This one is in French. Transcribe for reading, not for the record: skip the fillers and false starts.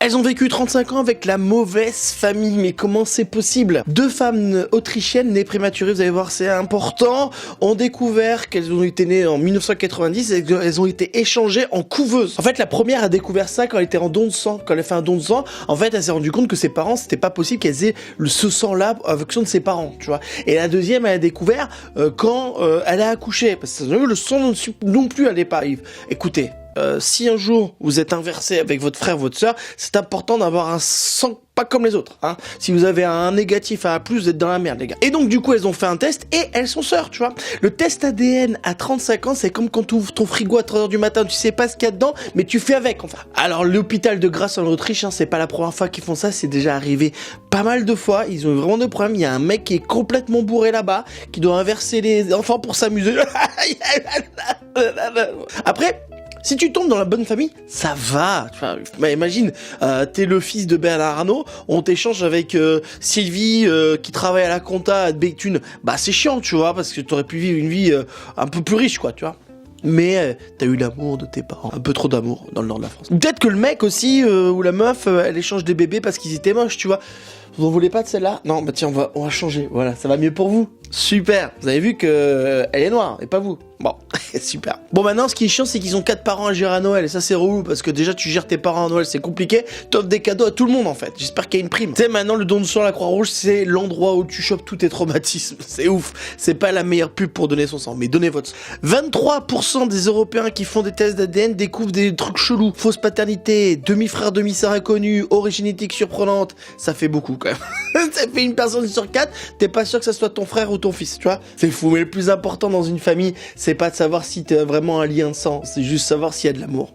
Elles ont vécu 35 ans avec la mauvaise famille, mais comment c'est possible? Deux femmes autrichiennes nées prématurées, vous allez voir, c'est important, ont découvert qu'elles ont été nées en 1990 et qu'elles ont été échangées en couveuse. En fait, la première a découvert ça quand elle était en don de sang. Quand elle a fait un don de sang, en fait, elle s'est rendue compte que ses parents, c'était pas possible qu'elles aient ce sang-là avec son de ses parents, tu vois. Et la deuxième, elle a découvert quand elle a accouché, parce que le sang non plus allait pas arriver. Écoutez, si un jour vous êtes inversé avec votre frère, votre sœur, c'est important d'avoir un sang pas comme les autres, hein. Si vous avez un négatif à A+, vous êtes dans la merde, les gars. Et donc, du coup, elles ont fait un test et elles sont sœurs, tu vois. Le test ADN à 35 ans, c'est comme quand tu ouvres ton frigo à 3h du matin, tu sais pas ce qu'il y a dedans, mais tu fais avec, enfin. Alors, l'hôpital de Grasse en Autriche, hein, c'est pas la première fois qu'ils font ça, c'est déjà arrivé pas mal de fois. Ils ont vraiment de problèmes. Il y a un mec qui est complètement bourré là-bas, qui doit inverser les enfants pour s'amuser. Après, si tu tombes dans la bonne famille, ça va. Enfin, bah, imagine, t'es le fils de Bernard Arnault, on t'échange avec Sylvie qui travaille à la compta à Béthune. Bah c'est chiant, tu vois, parce que t'aurais pu vivre une vie un peu plus riche, quoi, tu vois. Mais t'as eu l'amour de tes parents, un peu trop d'amour dans le nord de la France. Peut-être que le mec aussi, ou la meuf, elle échange des bébés parce qu'ils étaient moches, tu vois. Vous en voulez pas de celle-là? Non, bah tiens, on va changer, voilà, ça va mieux pour vous. Super, vous avez vu que elle est noire, et pas vous. Bon, super. Bon, maintenant, ce qui est chiant, c'est qu'ils ont 4 parents à gérer à Noël, et ça, c'est relou, parce que déjà, tu gères tes parents à Noël, c'est compliqué, t'offres des cadeaux à tout le monde, en fait. J'espère qu'il y a une prime. Tu sais, maintenant, le don de sang à la Croix-Rouge, c'est l'endroit où tu chopes tous tes traumatismes. C'est ouf. C'est pas la meilleure pub pour donner son sang, mais donnez votre sang. 23% des Européens qui font des tests d'ADN découvrent des trucs chelous. Fausse paternité, demi-frère, demi-sœur inconnue, origine ethnique surprenante. Ça fait beaucoup, quand même. Ça fait une personne sur 4, t'es pas sûr que ça soit ton frère ou ton fils, tu vois. C'est fou, mais le plus important dans une famille, c'est pas de savoir si t'as vraiment un lien de sang, c'est juste savoir s'il y a de l'amour.